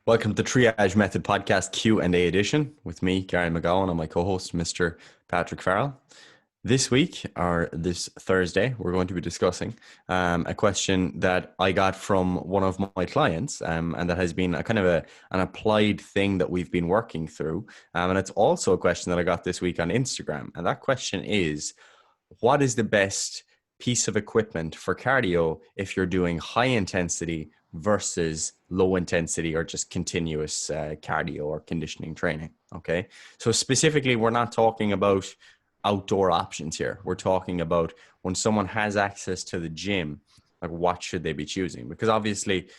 Welcome to the Triage Method Podcast Q&A edition with me, Gary McGowan, and my co-host, Mr. Patrick Farrell. This week, or this Thursday, we're going to be discussing a question that I got from one of my clients, and that has been a kind of an applied thing that we've been working through. And it's also a question that I got this week on Instagram. And that question is, what is the best piece of equipment for cardio if you're doing high intensity versus low intensity or just continuous cardio or conditioning training? Okay. So specifically, we're not talking about outdoor options here. We're talking about when someone has access to the gym, like what should they be choosing? Because obviously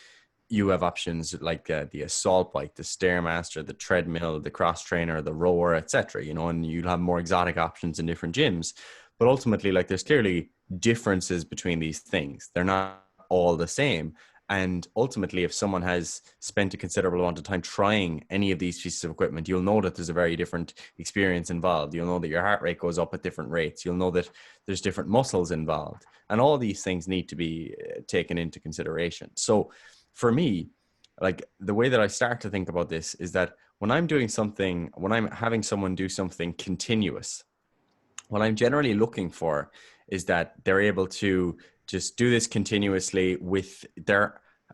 you have options like the assault bike, the stairmaster, the treadmill, the cross trainer, the rower, etc. And you'll have more exotic options in different gyms. But ultimately, like, there's clearly differences between these things. They're not all the same. And ultimately, if someone has spent a considerable amount of time trying any of these pieces of equipment, you'll know that there's a very different experience involved. You'll know that your heart rate goes up at different rates. You'll know that there's different muscles involved. And all these things need to be taken into consideration. So for me, like, the way that I start to think about this is that when I'm having someone do something continuous, what I'm generally looking for is that they're able to just do this continuously with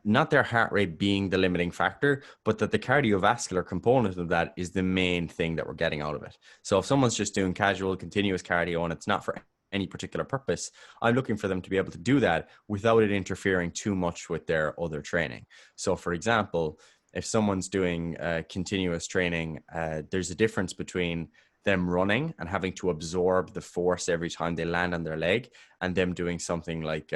not their heart rate being the limiting factor, but that the cardiovascular component of that is the main thing that we're getting out of it. So if someone's just doing casual, continuous cardio and it's not for any particular purpose, I'm looking for them to be able to do that without it interfering too much with their other training. So for example, if someone's doing continuous training, there's a difference between them running and having to absorb the force every time they land on their leg, and them doing something like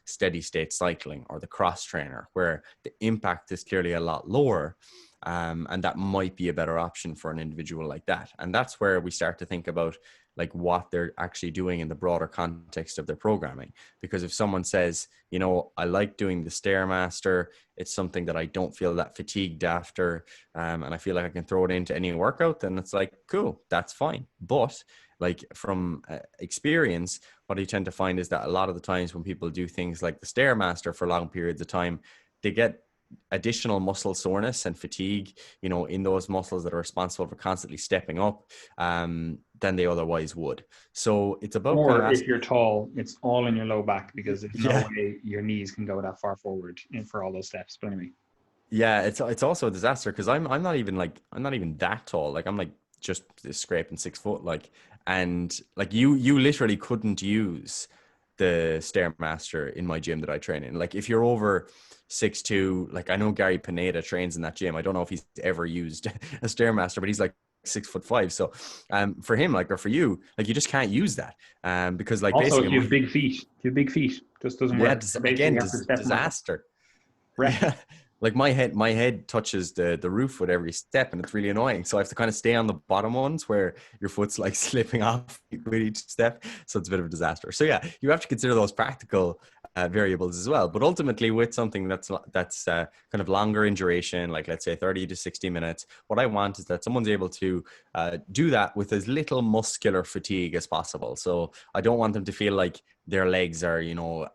steady state cycling or the cross trainer, where the impact is clearly a lot lower. And that might be a better option for an individual like that. And that's where we start to think about like what they're actually doing in the broader context of their programming. Because if someone says, I like doing the Stairmaster, it's something that I don't feel that fatigued after, and I feel like I can throw it into any workout, then it's like, cool, that's fine. But like, from experience, what I tend to find is that a lot of the times when people do things like the Stairmaster for long periods of time, they get additional muscle soreness and fatigue, in those muscles that are responsible for constantly stepping up, than they otherwise would. So it's about Or if you're tall, it's all in your low back, because there's no yeah. way your knees can go that far forward for all those steps. But anyway. Yeah, it's also a disaster because I'm not even that tall. Like, I'm like just scraping 6 foot. Like, and like you literally couldn't use the Stairmaster in my gym that I train in. Like, if you're over 6'2", like, I know Gary Pineda trains in that gym. I don't know if he's ever used a Stairmaster, but he's like 6'5". So for him, like, or for you, like, you just can't use that. Because like, Also, basically if you have big feet, just doesn't yeah, work. So basically, you have to step on disaster. rep. Yeah. Like, my head touches the roof with every step, and it's really annoying. So I have to kind of stay on the bottom ones where your foot's like slipping off with each step. So it's a bit of a disaster. So yeah, you have to consider those practical variables as well. But ultimately, with something that's kind of longer in duration, like let's say 30 to 60 minutes, what I want is that someone's able to do that with as little muscular fatigue as possible. So I don't want them to feel like their legs are,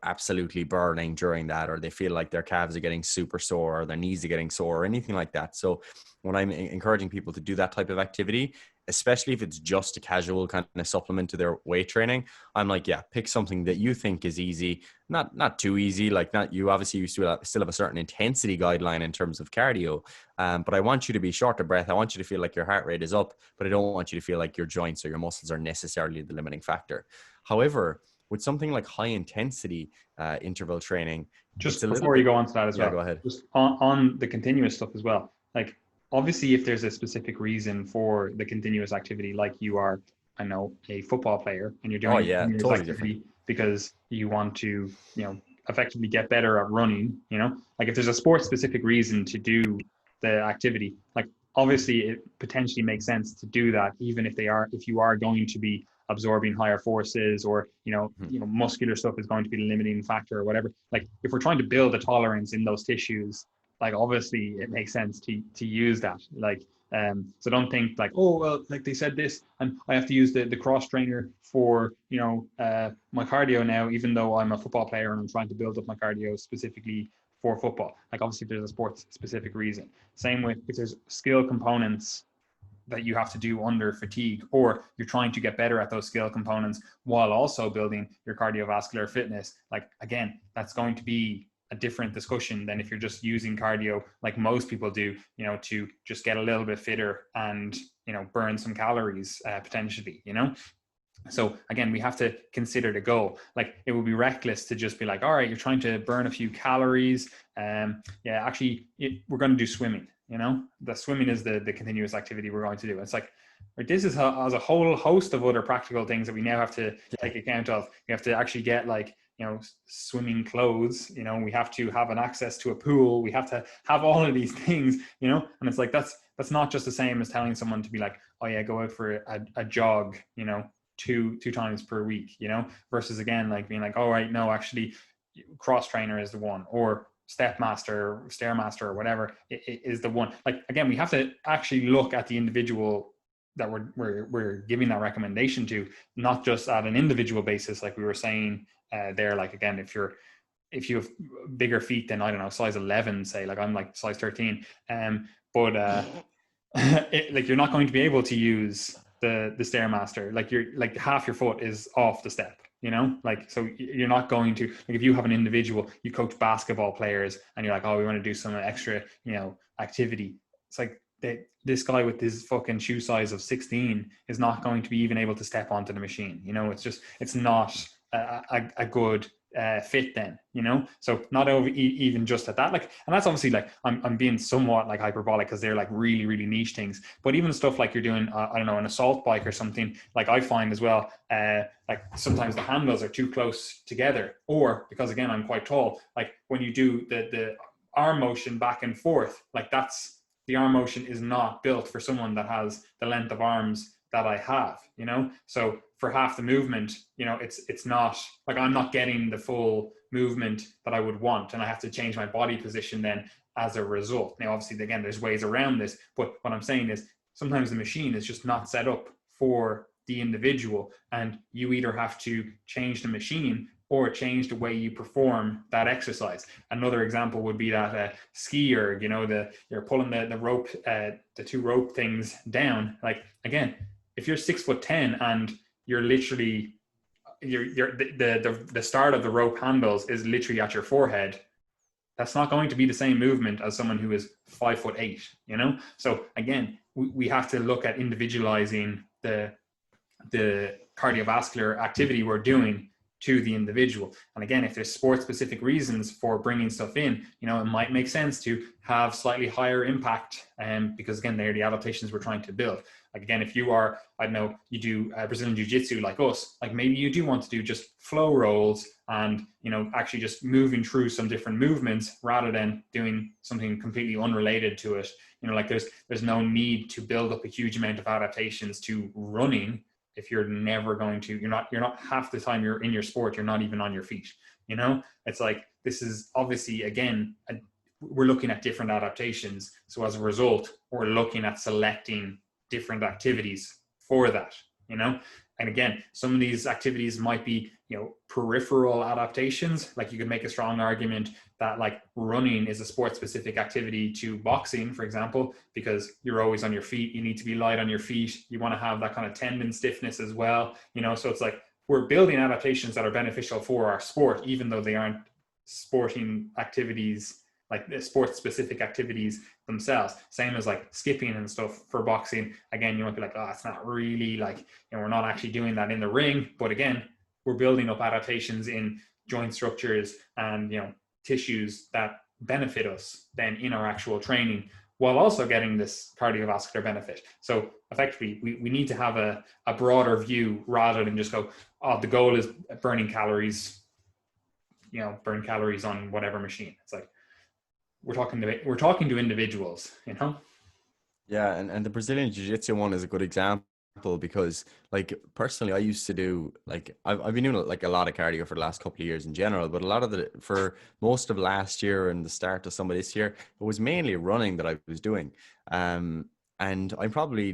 absolutely burning during that, or they feel like their calves are getting super sore, or their knees are getting sore, or anything like that. So when I'm encouraging people to do that type of activity, especially if it's just a casual kind of supplement to their weight training, I'm like, yeah, pick something that you think is easy, not too easy. Like, not, you obviously used to still have a certain intensity guideline in terms of cardio, but I want you to be short of breath. I want you to feel like your heart rate is up, but I don't want you to feel like your joints or your muscles are necessarily the limiting factor. However, with something like high intensity interval training, it's Just a little before you bit. go on to that as Yeah, well, go ahead. just on the continuous stuff as well. Like, obviously, if there's a specific reason for the continuous activity, like you are, I know, a football player, and you're Oh doing yeah, continuous totally different. activity because you want to, effectively get better at running, like, if there's a sport specific reason to do the activity, like, obviously it potentially makes sense to do that, even if you are going to be absorbing higher forces, or muscular stuff is going to be the limiting factor or whatever. Like, if we're trying to build a tolerance in those tissues, like, obviously it makes sense to use that. Like, so don't think like, oh well, like they said this and I have to use the cross trainer for my cardio now, even though I'm a football player and I'm trying to build up my cardio specifically for football. Like obviously there's a sports specific reason. Same with if there's skill components that you have to do under fatigue, or you're trying to get better at those skill components while also building your cardiovascular fitness. Like again, that's going to be a different discussion than if you're just using cardio like most people do, you know, to just get a little bit fitter and, you know, burn some calories potentially, you know. So again, we have to consider the goal. Like it would be reckless to just be like, all right, you're trying to burn a few calories. Yeah, actually, we're going to do swimming. You know, the swimming is the continuous activity we're going to do. It's like, this is as a whole host of other practical things that we now have to take account of. We have to actually get like, you know, swimming clothes. You know, we have to have an access to a pool. We have to have all of these things. You know, and it's like that's not just the same as telling someone to be like, oh yeah, go out for a jog. You know, two times per week, you know, versus again, like being like, all right, no, actually cross trainer is the one, or stairmaster or whatever is the one. Like, again, we have to actually look at the individual that we're giving that recommendation to, not just at an individual basis. Like we were saying there, like, again, if you have bigger feet than, I don't know, size 11, say, like I'm like size 13, but like you're not going to be able to use the stairmaster. Like you're like half your foot is off the step, you know, like, so you're not going to, like, if you have an individual, you coach basketball players and you're like, oh, we want to do some extra, you know, activity. It's like this guy with his fucking shoe size of 16 is not going to be even able to step onto the machine. You know, it's not a good fit then, you know. So not over even just at that, like, and that's obviously like I'm being somewhat like hyperbolic because they're like really really niche things, but even stuff like you're doing I don't know, an assault bike or something, like I find as well, like sometimes the handles are too close together, or because again I'm quite tall, like when you do the arm motion back and forth, like the arm motion is not built for someone that has the length of arms that I have, you know. So for half the movement, you know, it's not like I'm not getting the full movement that I would want, and I have to change my body position then as a result. Now, obviously, again, there's ways around this, but what I'm saying is sometimes the machine is just not set up for the individual, and you either have to change the machine or change the way you perform that exercise. Another example would be that skier, you know, you're pulling the rope, the two rope things down. Like, again, if you're 6'10" and you're literally, the start of the rope handles is literally at your forehead, that's not going to be the same movement as someone who is 5'8", you know? So again, we have to look at individualizing the cardiovascular activity we're doing to the individual. And again, if there's sport specific reasons for bringing stuff in, you know, it might make sense to have slightly higher impact, because again, they're the adaptations we're trying to build. Like, again, if you are, I don't know, you do Brazilian jiu-jitsu like us, like maybe you do want to do just flow rolls and, you know, actually just moving through some different movements rather than doing something completely unrelated to it. You know, like there's no need to build up a huge amount of adaptations to running if you're never going to, you're not half the time you're in your sport, you're not even on your feet, you know. It's like, this is obviously, again, we're looking at different adaptations, so as a result we're looking at selecting different activities for that, you know. And again, some of these activities might be, you know, peripheral adaptations. Like you could make a strong argument that like running is a sport specific activity to boxing, for example, because you're always on your feet. You need to be light on your feet. You want to have that kind of tendon stiffness as well, you know. So it's like we're building adaptations that are beneficial for our sport, even though they aren't sporting activities, like sports specific activities themselves. Same as like skipping and stuff for boxing. Again, you might be like, oh, it's not really like, you know, we're not actually doing that in the ring. But again, we're building up adaptations in joint structures and, you know, tissues that benefit us then in our actual training, while also getting this cardiovascular benefit. So effectively, we need to have a broader view rather than just go, oh, the goal is burning calories, you know, burn calories on whatever machine. It's like, we're talking to individuals, you know. Yeah, and the Brazilian Jiu-Jitsu one is a good example because, like, personally, I used to do, like, I've been doing like a lot of cardio for the last couple of years in general, but a lot of for most of last year and the start of some of this year, it was mainly running that I was doing. And I'm probably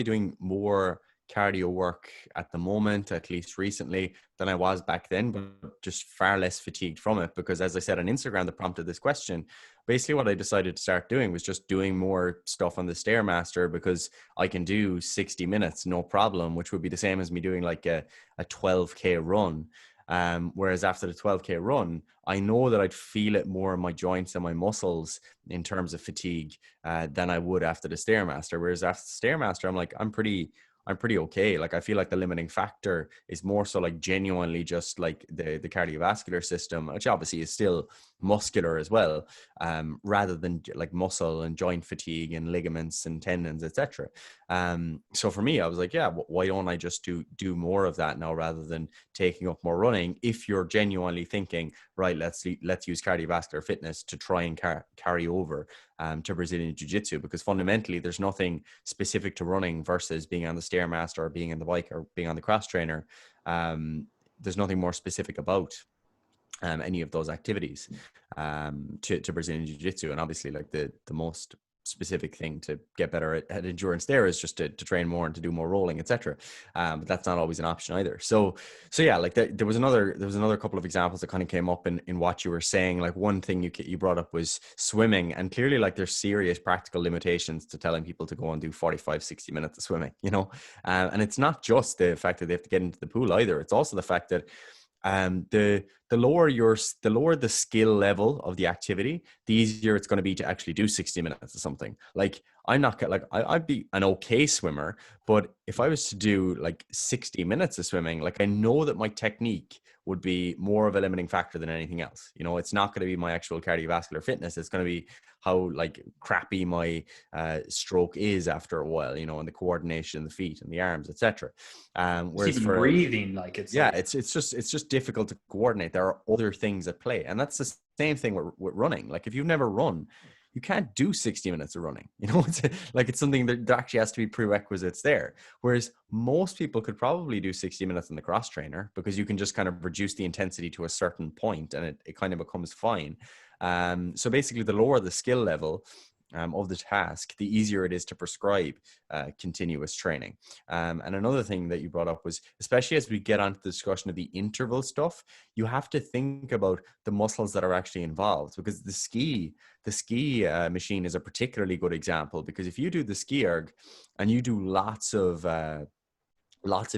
doing more cardio work at the moment, at least recently, than I was back then, but just far less fatigued from it. Because as I said on Instagram, that prompted this question. Basically, what I decided to start doing was just doing more stuff on the Stairmaster, because I can do 60 minutes, no problem, which would be the same as me doing like a 12K run. Whereas after the 12K run, I know that I'd feel it more in my joints and my muscles in terms of fatigue than I would after the Stairmaster. Whereas after the Stairmaster, I'm pretty okay. Like I feel like the limiting factor is more so like genuinely just like the cardiovascular system, which obviously is still muscular as well, rather than like muscle and joint fatigue and ligaments and tendons, etc. So for me, I was like, yeah, why don't I just do more of that now rather than taking up more running? If you're genuinely thinking, right, let's use cardiovascular fitness to try and carry over to Brazilian Jiu-Jitsu, because fundamentally there's nothing specific to running versus being on the Stairmaster or being in the bike or being on the cross trainer. There's nothing more specific about any of those activities to Brazilian Jiu-Jitsu. And obviously like the most specific thing to get better at endurance there is just to train more and to do more rolling, etc. But that's not always an option either. So yeah, like there was another couple of examples that kind of came up in what you were saying. Like one thing you brought up was swimming, and clearly like there's serious practical limitations to telling people to go and do 45-60 minutes of swimming, you know. And it's not just the fact that they have to get into the pool either. It's also the fact that the lower the skill level of the activity, the easier it's going to be to actually do 60 minutes of something. Like I'm not like I'd be an okay swimmer, but if I was to do like 60 minutes of swimming, like I know that my technique would be more of a limiting factor than anything else. You know, it's not going to be my actual cardiovascular fitness. It's going to be how like crappy my stroke is after a while, you know, and the coordination, the feet and the arms, etc. Just Whereas even for breathing, like it's yeah, like it's just difficult to coordinate. There are other things at play, and that's the same thing with running. Like if you've never run, you can't do 60 minutes of running. You know, it's something that there actually has to be prerequisites there. Whereas most people could probably do 60 minutes in the cross trainer, because you can just kind of reduce the intensity to a certain point and it kind of becomes fine. So basically, the lower the skill level of the task, the easier it is to prescribe continuous training. And another thing that you brought up was, especially as we get onto the discussion of the interval stuff, you have to think about the muscles that are actually involved, because the ski machine is a particularly good example, because if you do the ski erg and you do lots of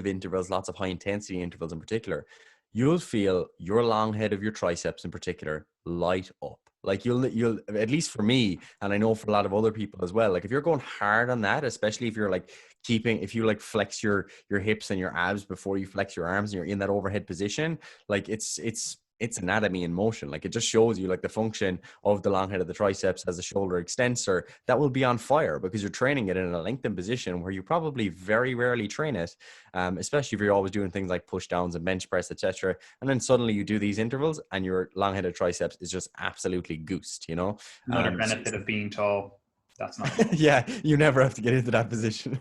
intervals, lots of high intensity intervals in particular, you'll feel your long head of your triceps in particular light up. Like you'll at least for me, and I know for a lot of other people as well, like if you're going hard on that, especially if you're like if you like flex your hips and your abs before you flex your arms and you're in that overhead position, like it's anatomy in motion. Like it just shows you like the function of the long head of the triceps as a shoulder extensor that will be on fire, because you're training it in a lengthened position where you probably very rarely train it, especially if you're always doing things like push downs and bench press, etc. And then suddenly you do these intervals and your long headed triceps is just absolutely goosed, you know. another benefit of being tall. That's not involved. Yeah, you never have to get into that position.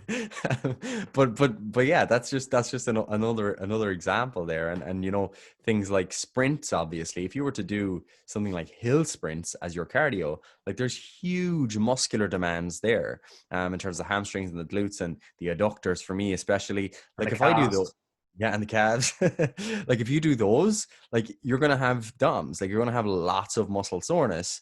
but yeah, that's just another example there. And you know, things like sprints, obviously if you were to do something like hill sprints as your cardio, like there's huge muscular demands there, in terms of hamstrings and the glutes and the adductors for me especially. And Like the if I do those, calves. yeah, and the calves. Like if you do those, like you're gonna have DOMs, like you're gonna have lots of muscle soreness,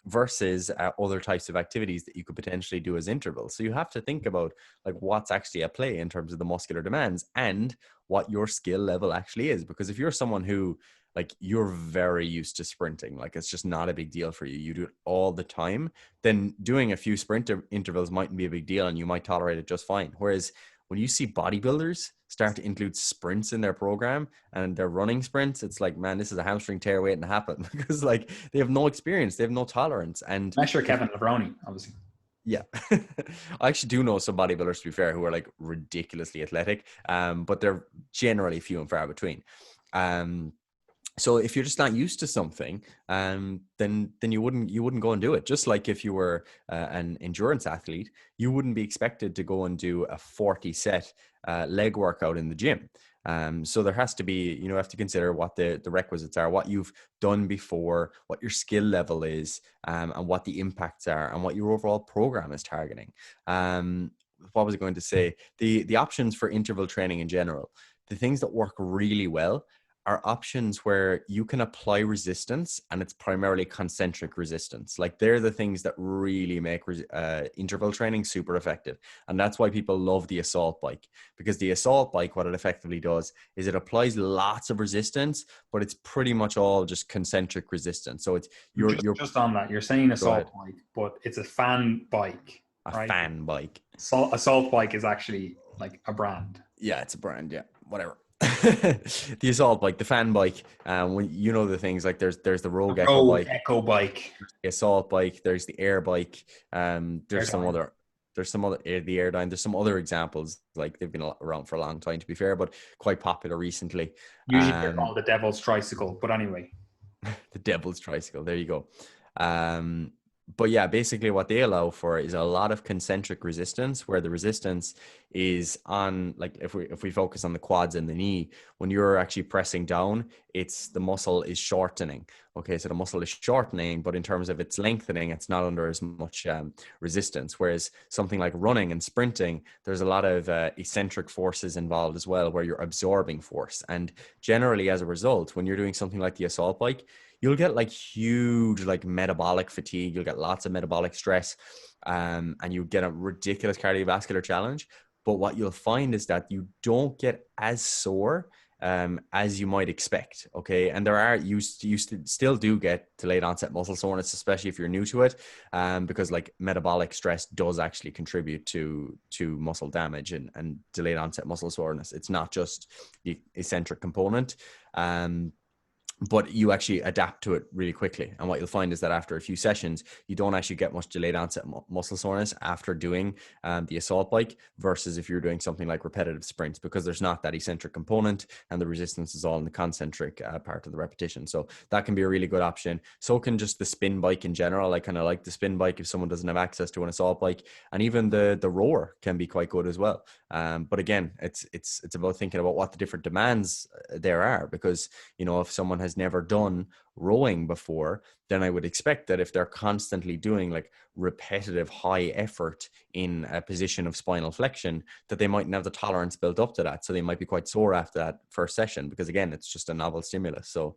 versus other types of activities that you could potentially do as intervals. So you have to think about like what's actually at play in terms of the muscular demands and what your skill level actually is. Because if you're someone who like you're very used to sprinting, like it's just not a big deal for you, you do it all the time, then doing a few sprint intervals mightn't be a big deal and you might tolerate it just fine. Whereas when you see bodybuilders start to include sprints in their program and they're running sprints, it's like, man, this is a hamstring tear waiting to happen because like they have no experience, they have no tolerance. And Unless you're if Kevin Lebroni, obviously. yeah, I actually do know some bodybuilders, to be fair, who are like ridiculously athletic, but they're generally few and far between. Um, so if you're just not used to something, then you wouldn't go and do it. Just like if you were an endurance athlete, you wouldn't be expected to go and do a 40 set leg workout in the gym. So there has to be, you know, have to consider what the requisites are, what you've done before, what your skill level is, and what the impacts are, and what your overall program is targeting. what was I going to say? The options for interval training in general, the things that work really well are options where you can apply resistance and it's primarily concentric resistance. Like they're the things that really make interval training super effective. And that's why people love the assault bike, because the assault bike, what it effectively does is it applies lots of resistance, but it's pretty much all just concentric resistance. So it's you're Just on that, you're saying go ahead. assault bike, but it's a fan bike, A right? fan bike. Assault bike is actually like a brand. Yeah, it's a brand. Yeah, whatever. The assault bike, the fan bike. When you know the things like there's the A Rogue Echo Rogue bike, Echo bike. the assault bike, there's the air bike. There's some Airtime. other. There's some other the Airdyne. There's some other examples, like they've been around for a long time, to be fair, but quite popular recently. Usually they're called the Devil's Tricycle, but anyway. The Devil's Tricycle. There you go. Um, but yeah, basically what they allow for is a lot of concentric resistance, where the resistance is on, like if we focus on the quads and the knee, when you're actually pressing down, it's the muscle is shortening. Okay, so the muscle is shortening, but in terms of its lengthening, it's not under as much resistance. Whereas something like running and sprinting, there's a lot of eccentric forces involved as well, where you're absorbing force. And generally, as a result, when you're doing something like the assault bike, you'll get like huge like metabolic fatigue. You'll get lots of metabolic stress, and you get a ridiculous cardiovascular challenge. But what you'll find is that you don't get as sore as you might expect. Okay. And there are, you still do get delayed onset muscle soreness, especially if you're new to it, because like metabolic stress does actually contribute to muscle damage and delayed onset muscle soreness. It's not just the eccentric component. But you actually adapt to it really quickly. And what you'll find is that after a few sessions, you don't actually get much delayed onset muscle soreness after doing the assault bike versus if you're doing something like repetitive sprints, because there's not that eccentric component and the resistance is all in the concentric part of the repetition. So that can be a really good option. So can just the spin bike in general. I kind of like the spin bike if someone doesn't have access to an assault bike, and even the rower can be quite good as well. But again, it's about thinking about what the different demands there are, because, you know, if someone has never done rowing before, then I would expect that if they're constantly doing like repetitive high effort in a position of spinal flexion, that they mightn't have the tolerance built up to that. So they might be quite sore after that first session, because again, it's just a novel stimulus. So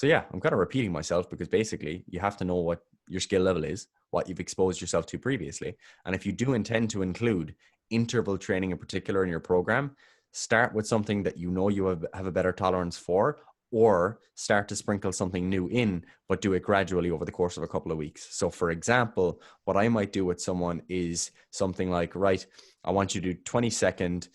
yeah, I'm kind of repeating myself, because basically you have to know what your skill level is, what you've exposed yourself to previously. And if you do intend to include interval training in particular in your program, start with something that you know you have a better tolerance for, or start to sprinkle something new in, but do it gradually over the course of a couple of weeks. So for example, what I might do with someone is something like, right, I want you to do 20-second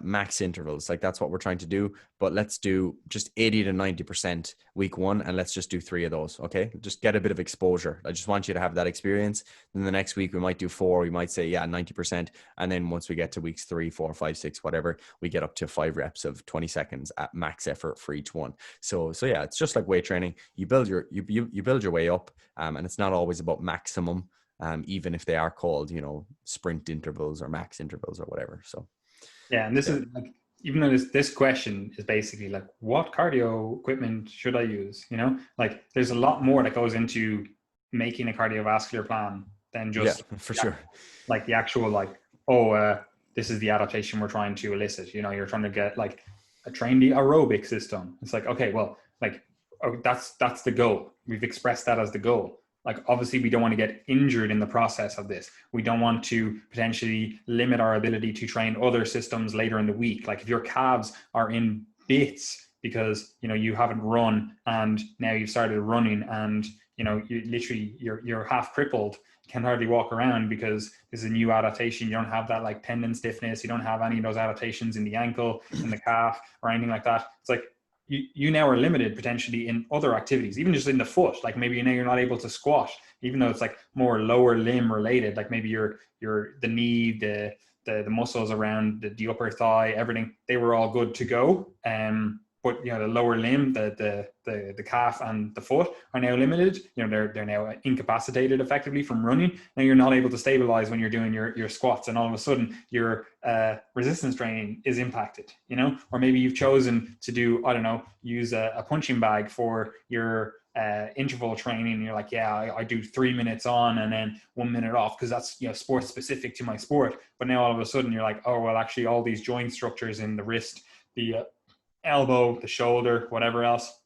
max intervals. Like that's what we're trying to do, but let's do just 80 to 90% week one. And let's just do 3 of those. Okay. Just get a bit of exposure. I just want you to have that experience. Then the next week we might do 4, we might say, yeah, 90%. And then once we get to weeks 3, 4, 5, 6, whatever, we get up to 5 reps of 20 seconds at max effort for each one. So yeah, it's just like weight training. You build your way up, and it's not always about maximum, even if they are called, you know, sprint intervals or max intervals or whatever. So Yeah, and this yeah, is like, even though this question is basically like, what cardio equipment should I use? You know, like there's a lot more that goes into making a cardiovascular plan than yeah, just for sure. like the actual like, oh, this is the adaptation we're trying to elicit. You know, you're trying to get like train the aerobic system. It's like, okay, well, like, oh, that's the goal. We've expressed that as the goal. Like, obviously we don't want to get injured in the process of this. We don't want to potentially limit our ability to train other systems later in the week. Like if your calves are in bits because, you know, you haven't run and now you've started running and, you know, you literally you're half crippled, can hardly walk around because this is a new adaptation. You don't have that like tendon stiffness. You don't have any of those adaptations in the ankle, in the calf or anything like that. It's like, you now are limited potentially in other activities, even just in the foot. Like maybe now you're not able to squat, even though it's like more lower limb related. Like maybe your the knee, the muscles around the upper thigh, everything, they were all good to go. But you know, the lower limb, the calf and the foot are now limited. You know, they're now incapacitated effectively from running. Now you're not able to stabilize when you're doing your squats, and all of a sudden your resistance training is impacted. You know, or maybe you've chosen to do, I don't know, use a punching bag for your interval training, and you're like, yeah, I do 3 minutes on and then 1 minute off because that's, you know, sport specific to my sport. But now all of a sudden you're like, oh, well, actually all these joint structures in the wrist, the elbow, the shoulder, whatever else,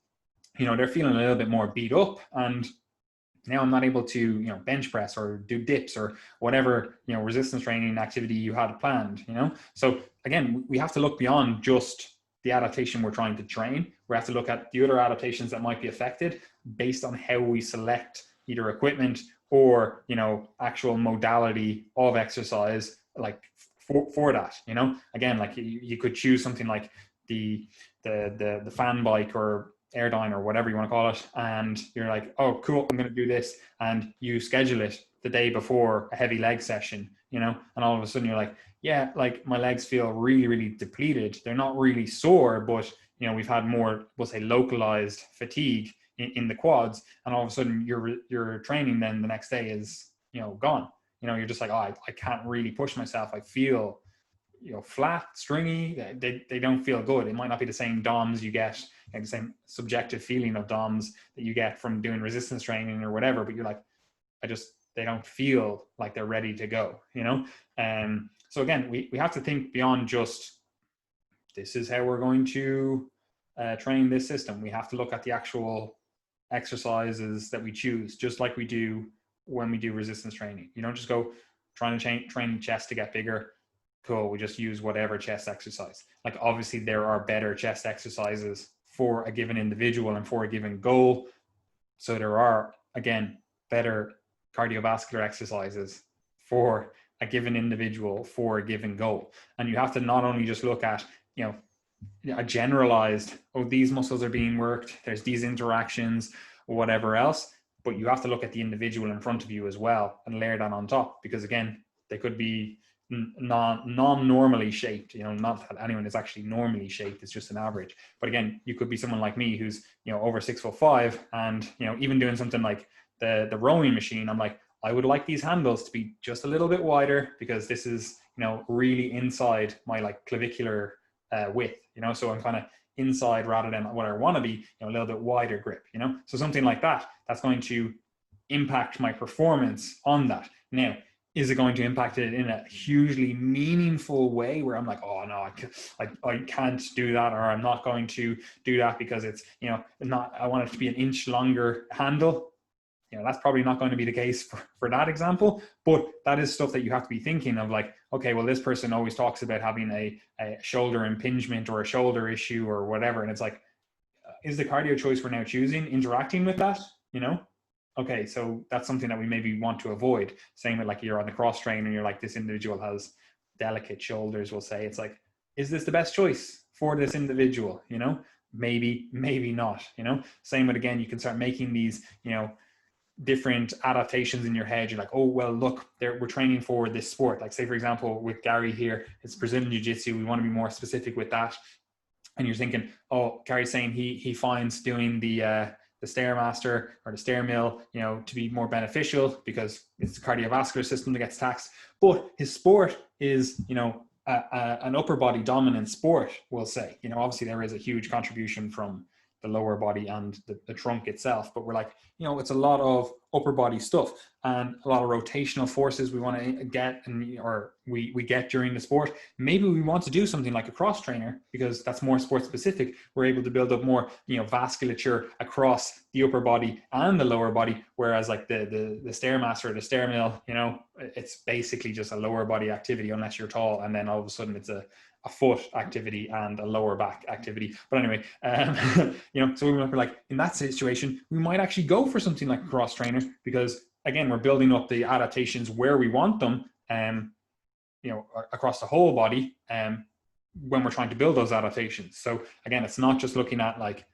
you know, they're feeling a little bit more beat up, and now I'm not able to, you know, bench press or do dips or whatever, you know, resistance training activity you had planned, you know? So again, we have to look beyond just the adaptation we're trying to train. We have to look at the other adaptations that might be affected based on how we select either equipment or, you know, actual modality of exercise, like for that, you know? Again, like you could choose something like the fan bike or Airdyne or whatever you want to call it, and you're like, oh cool, I'm going to do this, and you schedule it the day before a heavy leg session, you know, and all of a sudden you're like, yeah, like my legs feel really, really depleted. They're not really sore, but you know, we've had more, we'll say, localized fatigue in the quads, and all of a sudden your training then the next day is, you know, gone. You know, you're just like, oh, I can't really push myself. I feel, you know, flat, stringy. They don't feel good. It might not be the same DOMs you get, like the same subjective feeling of DOMs that you get from doing resistance training or whatever, but you're like, they don't feel like they're ready to go, you know? So again, we have to think beyond just, this is how we're going to train this system. We have to look at the actual exercises that we choose, just like we do when we do resistance training. You don't just go trying to train chest to get bigger. Cool, we just use whatever chest exercise. Like obviously there are better chest exercises for a given individual and for a given goal. So there are, again, better cardiovascular exercises for a given individual for a given goal. And you have to not only just look at, you know, a generalized, oh, these muscles are being worked, there's these interactions, or whatever else, but you have to look at the individual in front of you as well and layer that on top, because again, they could be non-normally shaped, you know, not that anyone is actually normally shaped, it's just an average. But again, you could be someone like me who's, you know, over 6'5", and, you know, even doing something like the rowing machine, I'm like, I would like these handles to be just a little bit wider, because this is, you know, really inside my like clavicular width, you know, so I'm kind of inside rather than what I want to be, you know, a little bit wider grip, you know, so something like that, that's going to impact my performance on that. Now, is it going to impact it in a hugely meaningful way where I'm like, oh no, I can't do that, or I'm not going to do that because it's, you know, not, I want it to be an inch longer handle? You know, that's probably not going to be the case for that example, but that is stuff that you have to be thinking of, like, okay, well, this person always talks about having a shoulder impingement or a shoulder issue or whatever. And it's like, is the cardio choice we're now choosing interacting with that, you know? Okay, so that's something that we maybe want to avoid. Same with like, you're on the cross train and you're like, this individual has delicate shoulders, we'll say. It's like, is this the best choice for this individual? You know, maybe not, you know? Same with, again, you can start making these, you know, different adaptations in your head. You're like, oh, well, look, we're training for this sport. Like, say, for example, with Gary here, it's Brazilian Jiu-Jitsu. We want to be more specific with that. And you're thinking, oh, Gary's saying he finds doing the Stairmaster or the stair mill, you know, to be more beneficial because it's the cardiovascular system that gets taxed. But his sport is, you know, an upper body dominant sport, we'll say. You know, obviously there is a huge contribution from the lower body and the trunk itself, but we're like, you know, it's a lot of upper body stuff and a lot of rotational forces we want to get, and or we get during the sport. Maybe we want to do something like a cross trainer because that's more sport specific. We're able to build up more, you know, vasculature across the upper body and the lower body, whereas like the Stairmaster or the stair mill, you know, it's basically just a lower body activity unless you're tall, and then all of a sudden it's a foot activity and a lower back activity. But anyway, you know, so we were like, in that situation, we might actually go for something like a cross trainer, because again, we're building up the adaptations where we want them, you know, across the whole body, when we're trying to build those adaptations. So again, it's not just looking at like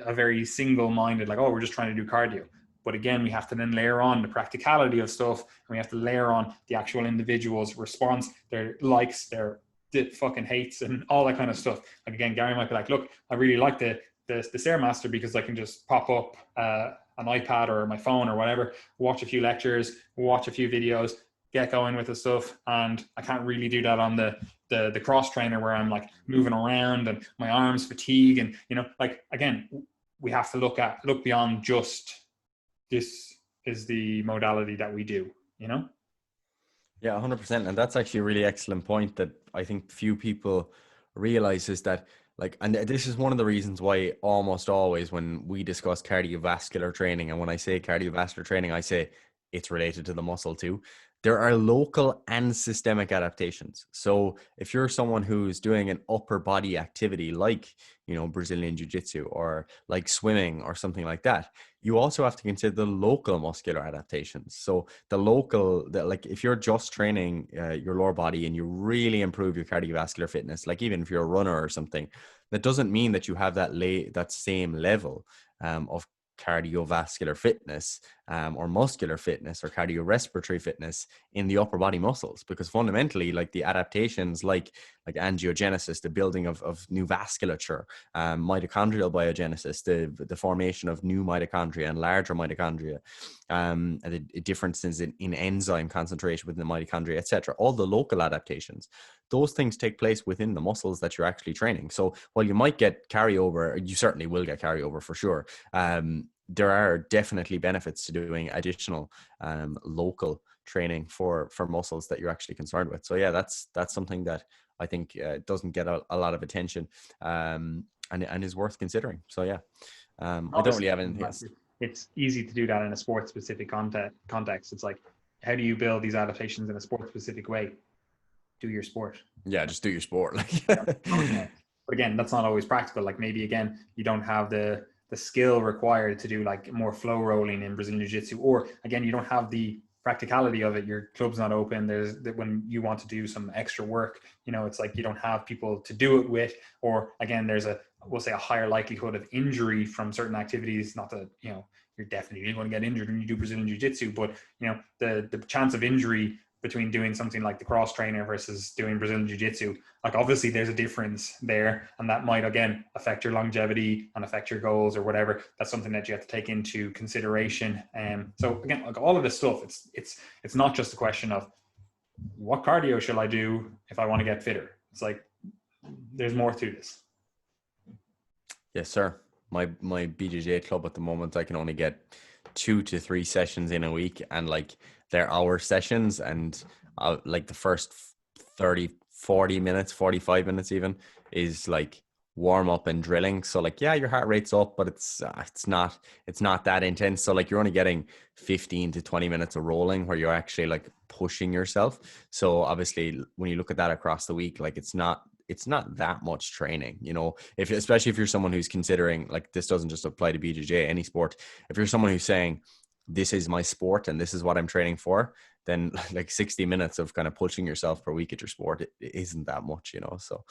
a very single-minded, like, oh, we're just trying to do cardio. But again, we have to then layer on the practicality of stuff, and we have to layer on the actual individual's response, their likes, their fucking hates, and all that kind of stuff. Like, again, Gary might be like, look, I really like the Stairmaster because I can just pop up an iPad or my phone or whatever, watch a few lectures, watch a few videos, get going with the stuff. And I can't really do that on the cross trainer where I'm like moving around and my arms fatigue. And, you know, like, again, we have to look beyond just this is the modality that we do, you know? Yeah, 100%. And that's actually a really excellent point that I think few people realize is that, like, and this is one of the reasons why almost always when we discuss cardiovascular training, and when I say cardiovascular training, I say it's related to the muscle too. There are local and systemic adaptations. So if you're someone who's doing an upper body activity like, Brazilian Jiu-Jitsu or like swimming or something like that, you also have to consider the local muscular adaptations. So like if you're just training your lower body and you really improve your cardiovascular fitness, like even if you're a runner or something, that doesn't mean that you have that same level of cardiovascular fitness or muscular fitness or cardiorespiratory fitness in the upper body muscles, because fundamentally, like the adaptations like angiogenesis, the building of new vasculature, mitochondrial biogenesis, the formation of new mitochondria and larger mitochondria, and the differences in enzyme concentration within the mitochondria, etc. All the local adaptations, those things take place within the muscles that you're actually training. So while you might get carryover, you certainly will get carryover for sure. There are definitely benefits to doing additional local training for muscles that you're actually concerned with. So yeah, that's something that I think doesn't get a lot of attention and is worth considering. So yeah, I don't really have anything else. It's easy to do that in a sports specific context. It's like, how do you build these adaptations in a sports specific way? Do your sport. Yeah, just do your sport. But again, that's not always practical. Like maybe again, you don't have the skill required to do like more flow rolling in Brazilian Jiu-Jitsu, or again, you don't have the practicality of it. Your club's not open. There's when you want to do some extra work, it's like you don't have people to do it with, or again, there's we'll say a higher likelihood of injury from certain activities. Not that, you're definitely going to get injured when you do Brazilian Jiu-Jitsu, but the chance of injury between doing something like the cross trainer versus doing Brazilian Jiu-Jitsu, like obviously there's a difference there, and that might again affect your longevity and affect your goals or whatever. That's something that you have to take into consideration. So again, like all of this stuff, it's not just a question of what cardio shall I do if I want to get fitter. It's like there's more to this. Yes, sir. My BJJ club at the moment, I can only get 2 to 3 sessions in a week, and like they're hour sessions, and like the first 30, 40 minutes, 45 minutes even is like warm up and drilling. So like, yeah, your heart rate's up, but it's not that intense. So like you're only getting 15 to 20 minutes of rolling where you're actually like pushing yourself. So obviously when you look at that across the week, like it's not that much training, especially if you're someone who's considering, like, this doesn't just apply to BJJ, any sport. If you're someone who's saying, this is my sport and this is what I'm training for, then like 60 minutes of kind of pushing yourself per week at your sport, it isn't that much, so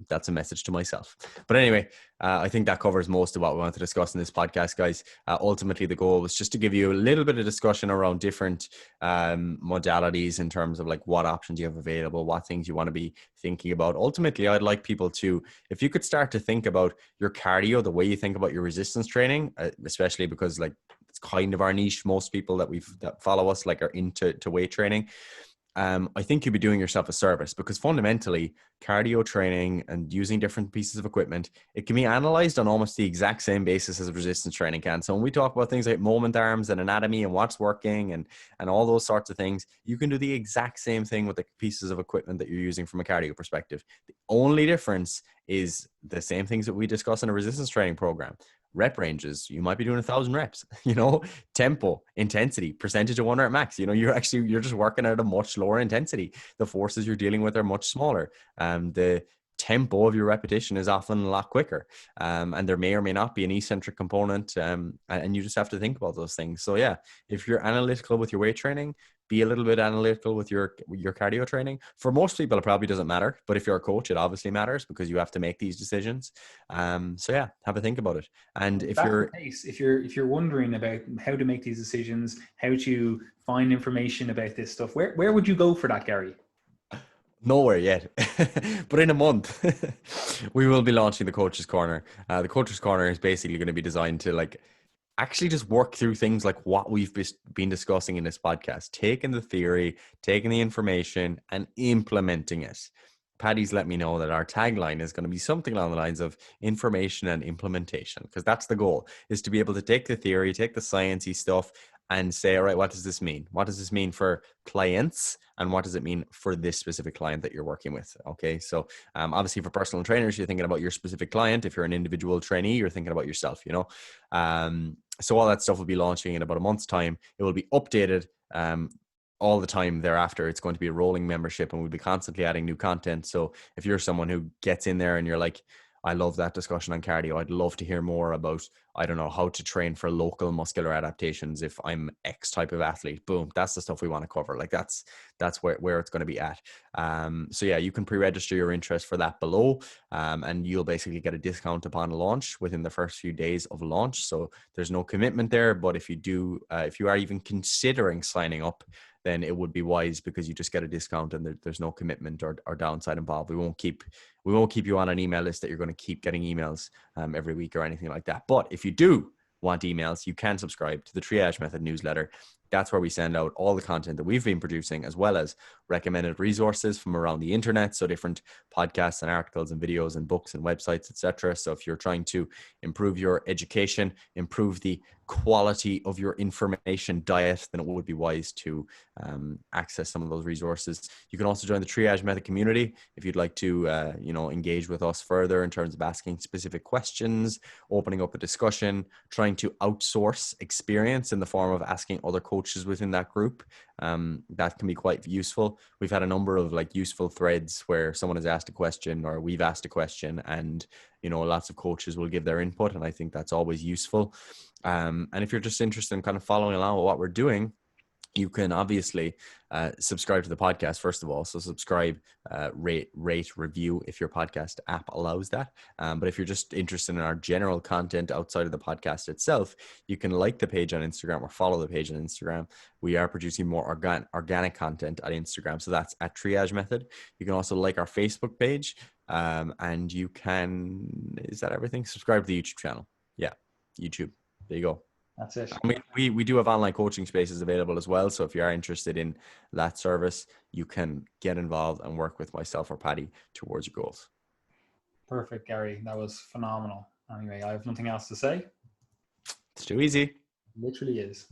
that's a message to myself. But anyway, I think that covers most of what we want to discuss in this podcast, guys. Ultimately, the goal was just to give you a little bit of discussion around different modalities in terms of like what options you have available, what things you want to be thinking about. Ultimately, I'd like people to, if you could start to think about your cardio the way you think about your resistance training, especially because like it's kind of our niche. Most people that follow us like are into weight training. I think you'd be doing yourself a service, because fundamentally cardio training and using different pieces of equipment, it can be analyzed on almost the exact same basis as resistance training can. So when we talk about things like moment arms and anatomy and what's working and all those sorts of things, you can do the exact same thing with the pieces of equipment that you're using from a cardio perspective. The only difference is the same things that we discuss in a resistance training program. Rep ranges, you might be doing 1,000 reps, tempo, intensity, percentage of 1 rep max, you're just working at a much lower intensity. The forces you're dealing with are much smaller. The tempo of your repetition is often a lot quicker. And there may or may not be an eccentric component. And you just have to think about those things. So yeah, if you're analytical with your weight training, be a little bit analytical with your cardio training. For most people, it probably doesn't matter, but if you're a coach, it obviously matters because you have to make these decisions. So yeah, have a think about it. And if you're wondering about how to make these decisions, how to find information about this stuff, where would you go for that, Gary? Nowhere yet, but in a month we will be launching the Coach's Corner. The Coach's Corner is basically going to be designed to like actually just work through things like what we've been discussing in this podcast, taking the theory, taking the information and implementing it Paddy's let me know that our tagline is going to be something along the lines of information and implementation, because that's the goal, is to be able to take the theory, take the sciencey stuff, and say, all right, what does this mean? What does this mean for clients? And what does it mean for this specific client that you're working with? Okay, so obviously for personal trainers, you're thinking about your specific client. If you're an individual trainee, you're thinking about yourself, you know. So all that stuff will be launching in about a month's time. It will be updated all the time thereafter. It's going to be a rolling membership, and we'll be constantly adding new content. So if you're someone who gets in there and you're like, I love that discussion on cardio, I'd love to hear more about, I don't know, how to train for local muscular adaptations if I'm X type of athlete, boom, that's the stuff we want to cover. Like that's where it's going to be at. So yeah, you can pre-register your interest for that below, and you'll basically get a discount upon launch within the first few days of launch. So there's no commitment there, but if you are even considering signing up, then it would be wise, because you just get a discount and there's no commitment or downside involved. We won't keep you on an email list that you're going to keep getting emails every week or anything like that. But if you do want emails, you can subscribe to the Triage Method newsletter. That's where we send out all the content that we've been producing, as well as recommended resources from around the internet. So different podcasts and articles and videos and books and websites, etc. So if you're trying to improve your education, improve the quality of your information diet, then it would be wise to access some of those resources. You can also join the Triage Method community if you'd like to engage with us further in terms of asking specific questions, opening up a discussion, trying to outsource experience in the form of asking other coaches within that group. That can be quite useful. We've had a number of useful threads where someone has asked a question or we've asked a question, and lots of coaches will give their input, and I think that's always useful. And if you're just interested in kind of following along with what we're doing, you can obviously subscribe to the podcast, first of all. So subscribe, rate, review if your podcast app allows that. But if you're just interested in our general content outside of the podcast itself, you can like the page on Instagram or follow the page on Instagram. We are producing more organic content on Instagram. So that's at Triage Method. You can also like our Facebook page. And you can, is that everything? Subscribe to the YouTube channel. Yeah, YouTube. There you go. That's it. We do have online coaching spaces available as well. So if you are interested in that service, you can get involved and work with myself or Paddy towards your goals. Perfect, Gary. That was phenomenal. Anyway, I have nothing else to say. It's too easy. Literally is.